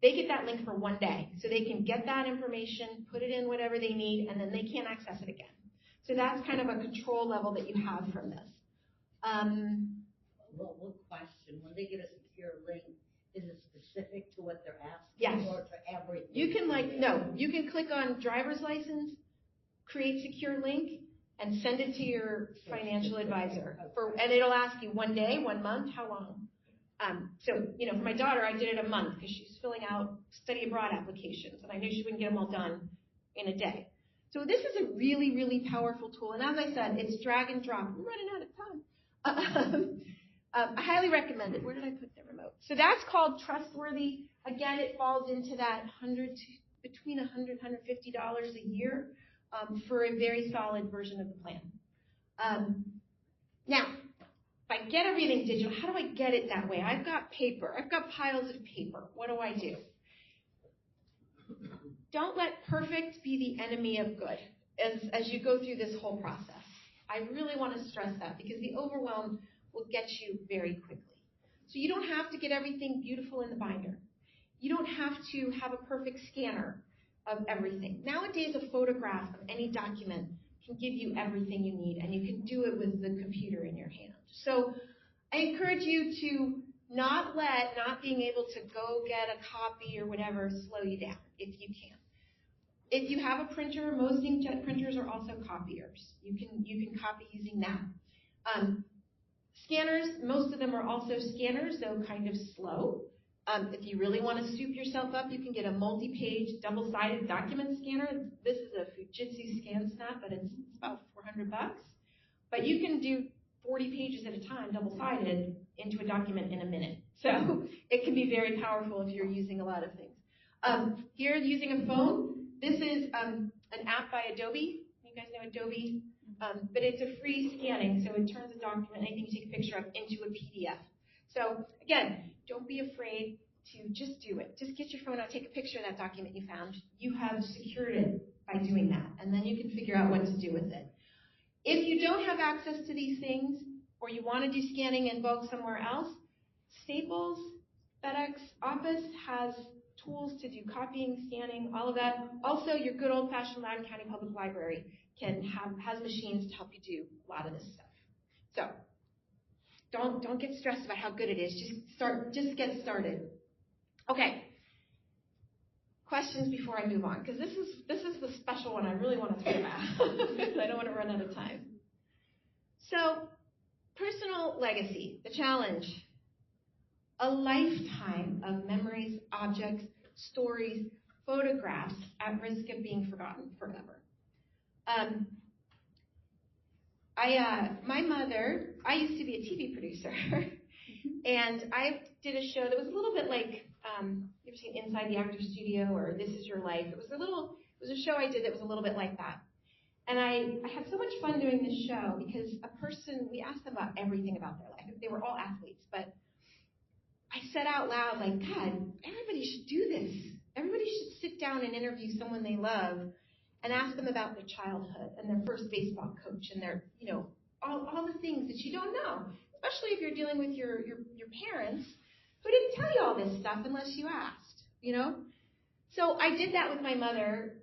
They get that link for 1 day, so they can get that information, put it in whatever they need, and then they can't access it again. So that's kind of a control level that you have from this. One question: when they get a secure link, is it specific to what they're asking, Yes. or to everything? You can click on driver's license, create secure link, and send it to your financial advisor. And it'll ask you 1 day, 1 month, how long. So, for my daughter, I did it a month because she's filling out study abroad applications, and I knew she wouldn't get them all done in a day. So this is a really, really powerful tool. And as I said, it's drag and drop. I'm running out of time. I highly recommend it. Where did I put the remote? So that's called Trustworthy. Again, it falls into that between $100 and $150 a year for a very solid version of the plan. Now, if I get everything digital, how do I get it that way? I've got paper. I've got piles of paper. What do? Don't let perfect be the enemy of good as you go through this whole process. I really want to stress that because the overwhelm will get you very quickly. So you don't have to get everything beautiful in the binder. You don't have to have a perfect scanner of everything. Nowadays, a photograph of any document can give you everything you need, and you can do it with the computer in your hand. So I encourage you to not let not being able to go get a copy or whatever slow you down if you can. If you have a printer, most inkjet printers are also copiers. You can copy using that. Scanners, most of them are also scanners, though kind of slow. If you really want to soup yourself up, you can get a multi-page, double-sided document scanner. This is a Fujitsu ScanSnap, but it's about $400. But you can do 40 pages at a time, double-sided, into a document in a minute. So it can be very powerful if you're using a lot of things. Here, using a phone, this is an app by Adobe. You guys know Adobe? But it's a free scanning, so it turns a document, anything you take a picture of, into a PDF. So again, don't be afraid to just do it. Just get your phone out, take a picture of that document you found. You have secured it by doing that, and then you can figure out what to do with it. If you don't have access to these things, or you want to do scanning in bulk somewhere else, Staples, FedEx, Office has tools to do copying, scanning, all of that. Also, your good old-fashioned Loudoun County Public Library has machines to help you do a lot of this stuff. So don't get stressed about how good it is. Just get started. Okay. Questions before I move on, because this is the special one I really want to talk about, because I don't want to run out of time. So, personal legacy, the challenge. A lifetime of memories, objects, stories, photographs at risk of being forgotten forever. My mother, I used to be a TV producer, and I did a show that was a little bit like, you ever seen Inside the Actor's Studio or This Is Your Life? It was a show I did that was a little bit like that. And I had so much fun doing this show because we asked them about everything about their life. They were all athletes, but I said out loud, like, God, everybody should do this. Everybody should sit down and interview someone they love and ask them about their childhood and their first baseball coach and their, all the things that you don't know, especially if you're dealing with your parents who didn't tell you all this stuff unless you asked, So I did that with my mother.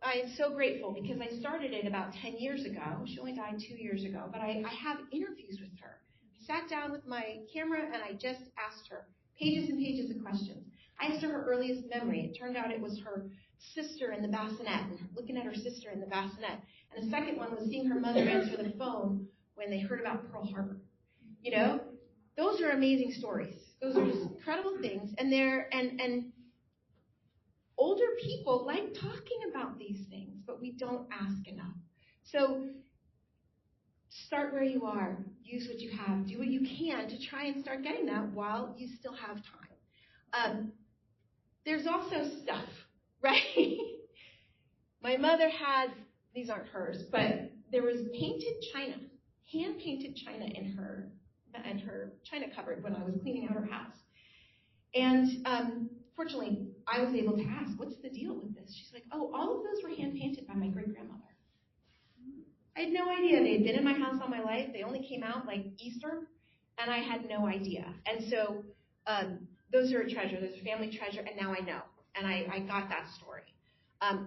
I'm so grateful because I started it about 10 years ago. She only died 2 years ago, but I have interviews with her. I sat down with my camera and I just asked her pages and pages of questions. I asked her earliest memory. It turned out it was her sister in the bassinet, and looking at her sister in the bassinet. And the second one was seeing her mother answer the phone when they heard about Pearl Harbor. Those are amazing stories. Those are just incredible things. And older people like talking about these things, but we don't ask enough. So start where you are. Use what you have. Do what you can to try and start getting that while you still have time. There's also stuff, right? My mother had, these aren't hers, but there was painted china, hand-painted china in her china cupboard when I was cleaning out her house. And fortunately, I was able to ask, what's the deal with this? She's like, oh, all of those were hand-painted by my great-grandmother. I had no idea. They had been in my house all my life. They only came out like Easter, and I had no idea. And so those are a treasure. Those are a family treasure, and now I know. And I got that story.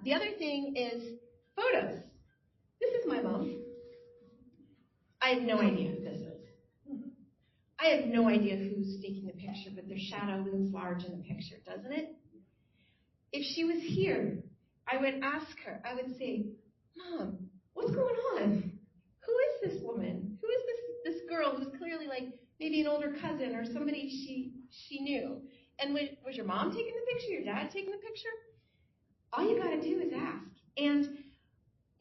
The other thing is photos. This is my mom. I have no idea who this is. I have no idea who's taking the picture, but their shadow looms large in the picture, doesn't it? If she was here, I would ask her, I would say, Mom, what's going on? Who is this woman? Who is this girl who's clearly like maybe an older cousin or somebody she knew? And was your mom taking the picture? Your dad taking the picture? All you got to do is ask. And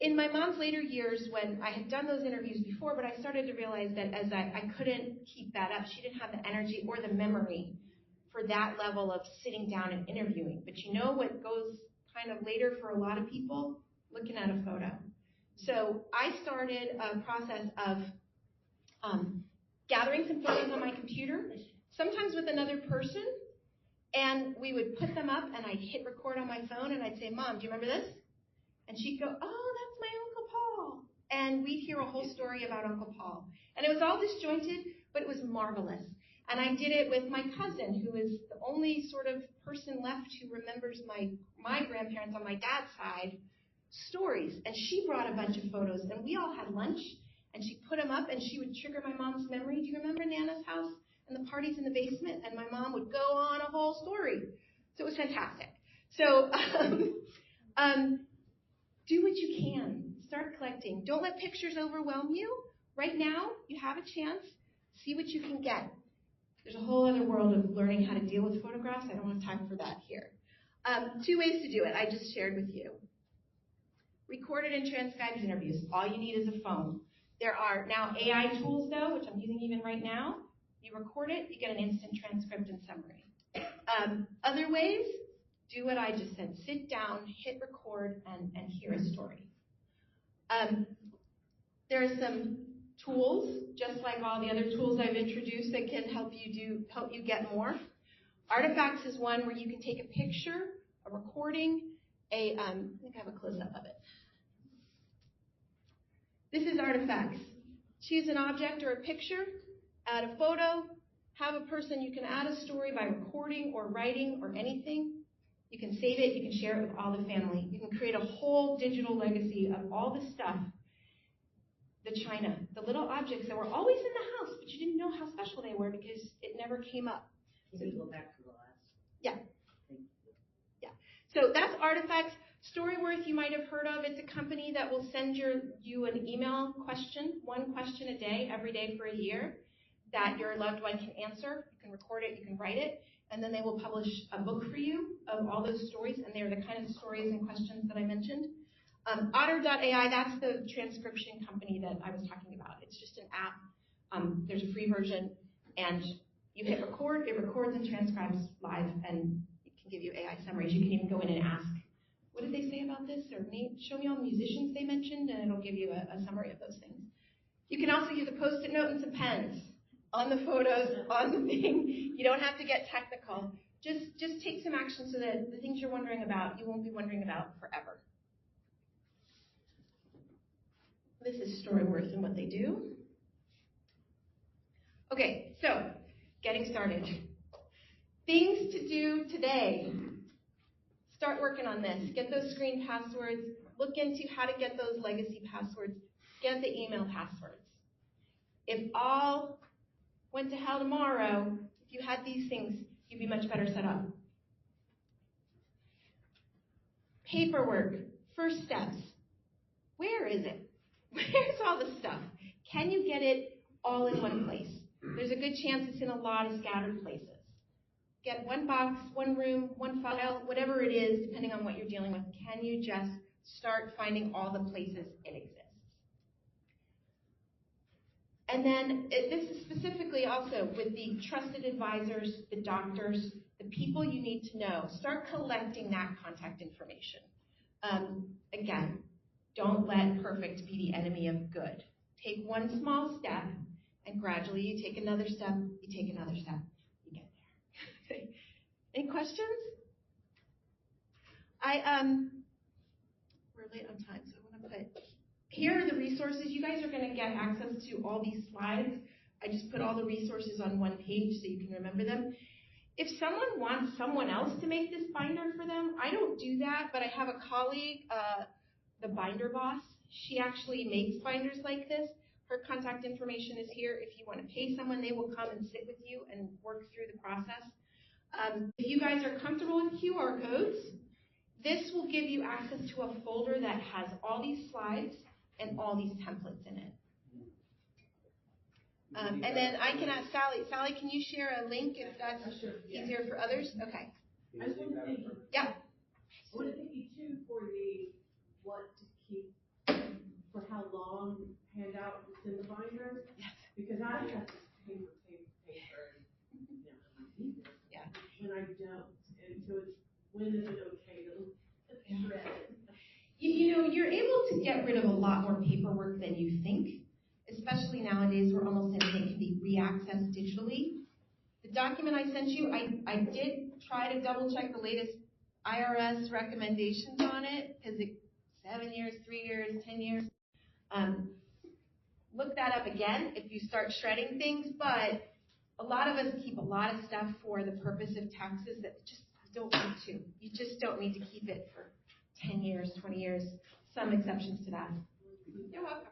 in my mom's later years, when I had done those interviews before, but I started to realize that as I couldn't keep that up, she didn't have the energy or the memory for that level of sitting down and interviewing. But you know what goes kind of later for a lot of people? Looking at a photo. So I started a process of gathering some photos on my computer, sometimes with another person, and we would put them up, and I'd hit record on my phone, and I'd say, Mom, do you remember this? And she'd go, oh, that's my Uncle Paul. And we'd hear a whole story about Uncle Paul. And it was all disjointed, but it was marvelous. And I did it with my cousin, who is the only sort of person left who remembers my grandparents on my dad's side stories. And she brought a bunch of photos, and we all had lunch, and she put them up, and she would trigger my mom's memory. Do you remember Nana's house and the parties in the basement? And my mom would go on a whole story. So it was fantastic. So do what you can. Start collecting. Don't let pictures overwhelm you. Right now, you have a chance. See what you can get. There's a whole other world of learning how to deal with photographs. I don't have time for that here. 2 ways to do it, I just shared with you. Recorded and transcribed interviews. All you need is a phone. There are now AI tools, though, which I'm using even right now. You record it, you get an instant transcript and summary. Other ways, do what I just said. Sit down, hit record, and hear a story. There are some tools, just like all the other tools I've introduced, that can help you get more. Artifacts is one where you can take a picture, a recording, I think I have a close-up of it. This is Artifacts. Choose an object or a picture, add a photo, have a person, you can add a story by recording or writing or anything. You can save it, you can share it with all the family. You can create a whole digital legacy of all the stuff. The china, the little objects that were always in the house, but you didn't know how special they were because it never came up. Can you go back to the last? Yeah. Yeah. So that's Artifacts. Storyworth you might have heard of. It's a company that will send you an email question, one question a day, every day for a year, that your loved one can answer. You can record it, you can write it, and then they will publish a book for you of all those stories, and they're the kind of stories and questions that I mentioned. Otter.ai, that's the transcription company that I was talking about. It's just an app. There's a free version, and you hit record, it records and transcribes live, and it can give you AI summaries. You can even go in and ask, what did they say about this? Or show me all the musicians they mentioned, and it'll give you a summary of those things. You can also use a Post-it note and some pens on the photos, on the thing. You don't have to get technical. Just take some action so that the things you're wondering about, you won't be wondering about forever. This is Storyworth and what they do. Okay, so getting started. Things to do today. Start working on this. Get those screen passwords. Look into how to get those legacy passwords. Get the email passwords. If all went to hell tomorrow, if you had these things, you'd be much better set up. Paperwork. First steps. Where is it? Where's all the stuff? Can you get it all in one place? There's a good chance it's in a lot of scattered places. Get one box, one room, one file, whatever it is, depending on what you're dealing with. Can you just start finding all the places it exists? And then this is specifically also with the trusted advisors, the doctors, the people you need to know. Start collecting that contact information. Again, don't let perfect be the enemy of good. Take one small step, and gradually you take another step, you take another step, you get there. Any questions? We're late on time, so I want to put, here are the resources. You guys are going to get access to all these slides. I just put all the resources on one page so you can remember them. If someone wants someone else to make this binder for them, I don't do that, but I have a colleague, the binder boss. She actually makes binders like this. Her contact information is here. If you want to pay someone, they will come and sit with you and work through the process. If you guys are comfortable with QR codes, this will give you access to a folder that has all these slides and all these templates in it. And then I can ask Sally. Sally, can you share a link if that's easier for others? Okay. I just want to thank you. Yeah. I want to thank you too for the what to keep for how long handout is in the binder. Yes. Because I have this paper. Yeah. When I don't. And so it's, when is it okay to shred it? You know, you're able to get rid of a lot more paperwork than you think, especially nowadays where almost anything can be re-accessed digitally. The document I sent you, I did try to double check the latest IRS recommendations on it, because 7 years, 3 years, 10 years. Look that up again if you start shredding things, but a lot of us keep a lot of stuff for the purpose of taxes that just don't need to. You just don't need to keep it for 10 years, 20 years, some exceptions to that. You're welcome.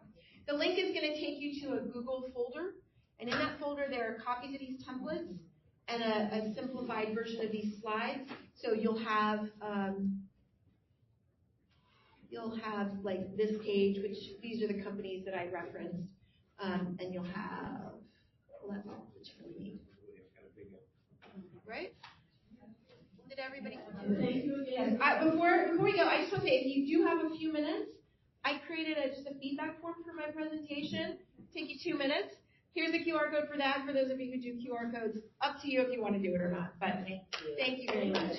The link is going to take you to a Google folder, and in that folder there are copies of these templates and a simplified version of these slides. So you'll have like this page, which these are the companies that I referenced, and you'll have, well, that's all that you really need. right? Did everybody? Thank you again. Before we go, I just want to say, if you do have a few minutes, I created just a feedback form for my presentation. Take you 2 minutes. Here's a QR code for that. For those of you who do QR codes, up to you if you want to do it or not. But thank you very much.